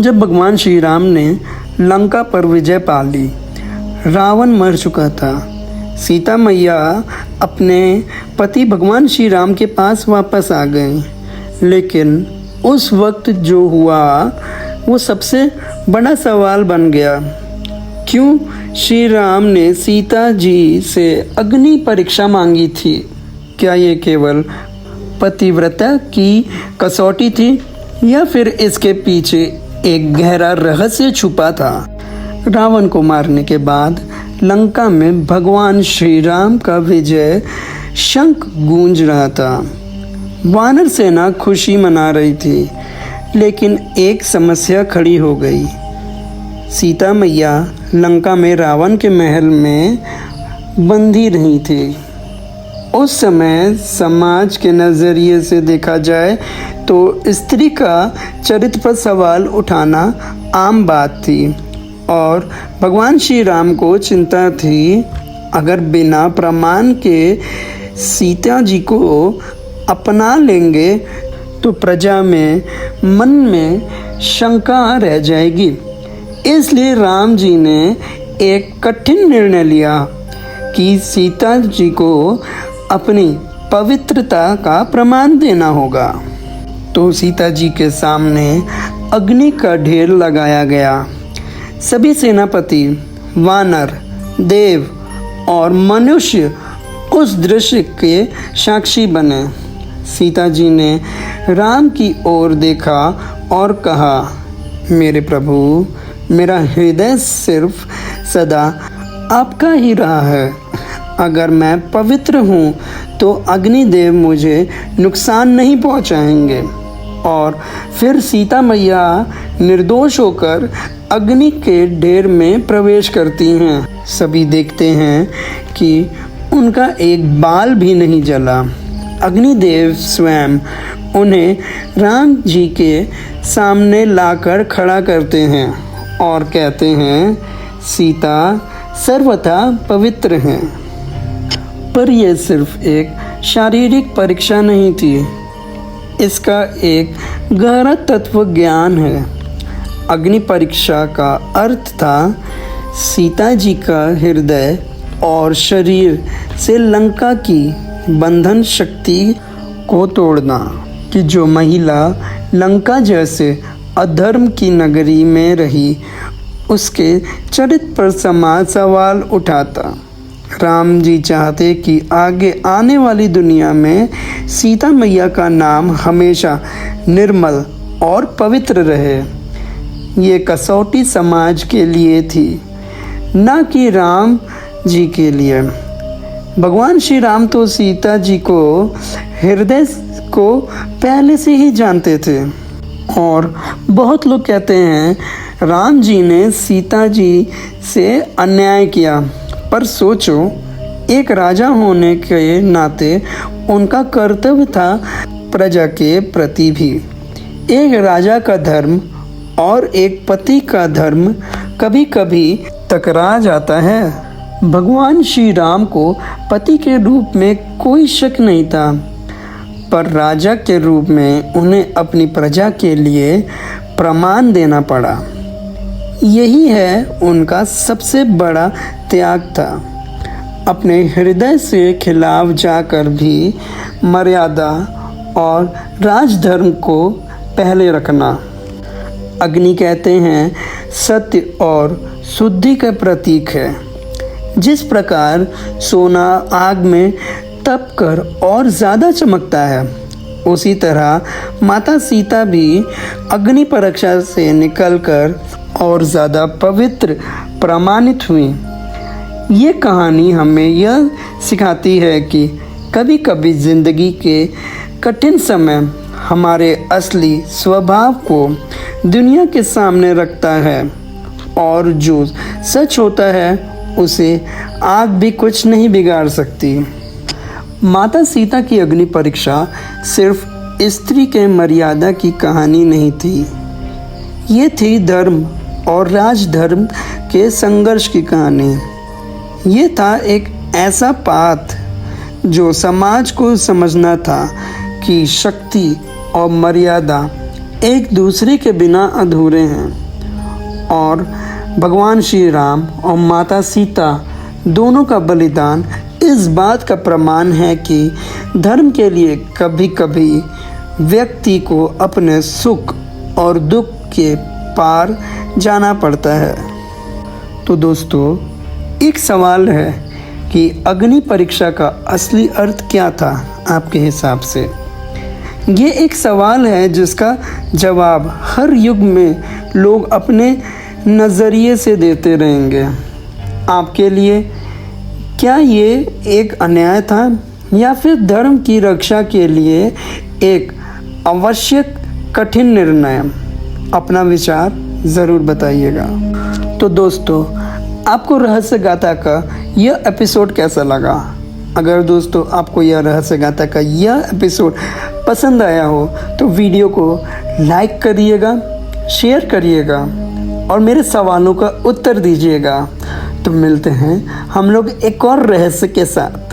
जब भगवान श्री राम ने लंका पर विजय पा ली, रावण मर चुका था। सीता मैया अपने पति भगवान श्री राम के पास वापस आ गए, लेकिन उस वक्त जो हुआ वो सबसे बड़ा सवाल बन गया। क्यों श्री राम ने सीता जी से अग्नि परीक्षा मांगी थी? क्या ये केवल पतिव्रता की कसौटी थी या फिर इसके पीछे एक गहरा रहस्य छुपा था? रावण को मारने के बाद लंका में भगवान श्री राम का विजय शंख गूंज रहा था। वानर सेना खुशी मना रही थी, लेकिन एक समस्या खड़ी हो गई। सीता मैया लंका में रावण के महल में बंधी नहीं थी। उस समय समाज के नज़रिए से देखा जाए तो स्त्री का चरित्र पर सवाल उठाना आम बात थी और भगवान श्री राम को चिंता थी, अगर बिना प्रमाण के सीता जी को अपना लेंगे तो प्रजा में मन में शंका रह जाएगी। इसलिए राम जी ने एक कठिन निर्णय लिया कि सीता जी को अपनी पवित्रता का प्रमाण देना होगा। तो सीता जी के सामने अग्नि का ढेर लगाया गया। सभी सेनापति, वानर, देव और मनुष्य उस दृश्य के साक्षी बने। सीता जी ने राम की ओर देखा और कहा, मेरे प्रभु, मेरा हृदय सिर्फ सदा आपका ही रहा है। अगर मैं पवित्र हूँ तो अग्निदेव मुझे नुकसान नहीं पहुँचाएंगे। और फिर सीता मैया निर्दोष होकर अग्नि के ढेर में प्रवेश करती हैं। सभी देखते हैं कि उनका एक बाल भी नहीं जला। अग्निदेव स्वयं उन्हें राम जी के सामने लाकर खड़ा करते हैं और कहते हैं, सीता सर्वथा पवित्र हैं। पर यह सिर्फ एक शारीरिक परीक्षा नहीं थी, इसका एक गहरा तत्व ज्ञान है। अग्नि परीक्षा का अर्थ था सीता जी का हृदय और शरीर से लंका की बंधन शक्ति को तोड़ना, कि जो महिला लंका जैसे अधर्म की नगरी में रही उसके चरित्र पर समाज सवाल उठाता। राम जी चाहते कि आगे आने वाली दुनिया में सीता मैया का नाम हमेशा निर्मल और पवित्र रहे। ये कसौटी समाज के लिए थी, न कि राम जी के लिए। भगवान श्री राम तो सीता जी को हृदय को पहले से ही जानते थे और बहुत लोग कहते हैं राम जी ने सीता जी से अन्याय किया। पर सोचो, एक राजा होने के नाते उनका कर्तव्य था प्रजा के प्रति भी। एक राजा का धर्म और एक पति का धर्म कभी कभी टकरा जाता है। भगवान श्री राम को पति के रूप में कोई शक नहीं था, पर राजा के रूप में उन्हें अपनी प्रजा के लिए प्रमाण देना पड़ा। यही है उनका सबसे बड़ा त्याग था, अपने हृदय से खिलाफ जाकर भी मर्यादा और राजधर्म को पहले रखना। अग्नि कहते हैं सत्य और शुद्धि का प्रतीक है। जिस प्रकार सोना आग में तप कर और ज़्यादा चमकता है, उसी तरह माता सीता भी अग्नि परीक्षा से निकलकर और ज़्यादा पवित्र प्रमाणित हुई। ये कहानी हमें यह सिखाती है कि कभी कभी ज़िंदगी के कठिन समय हमारे असली स्वभाव को दुनिया के सामने रखता है और जो सच होता है उसे आग भी कुछ नहीं बिगाड़ सकती। माता सीता की अग्नि परीक्षा सिर्फ स्त्री के मर्यादा की कहानी नहीं थी, ये थी धर्म और राजधर्म के संघर्ष की कहानी। ये था एक ऐसा पाठ जो समाज को समझना था कि शक्ति और मर्यादा एक दूसरे के बिना अधूरे हैं और भगवान श्री राम और माता सीता दोनों का बलिदान इस बात का प्रमाण है कि धर्म के लिए कभी कभी व्यक्ति को अपने सुख और दुख के पार जाना पड़ता है। तो दोस्तों, एक सवाल है कि अग्नि परीक्षा का असली अर्थ क्या था आपके हिसाब से? ये एक सवाल है जिसका जवाब हर युग में लोग अपने नज़रिए से देते रहेंगे। आपके लिए क्या ये एक अन्याय था या फिर धर्म की रक्षा के लिए एक आवश्यक कठिन निर्णय? अपना विचार ज़रूर बताइएगा। तो दोस्तों, आपको रहस्य गाथा का यह एपिसोड कैसा लगा? अगर दोस्तों आपको यह रहस्य गाथा का यह एपिसोड पसंद आया हो तो वीडियो को लाइक करिएगा, शेयर करिएगा और मेरे सवालों का उत्तर दीजिएगा। तो मिलते हैं हम लोग एक और रहस्य के साथ।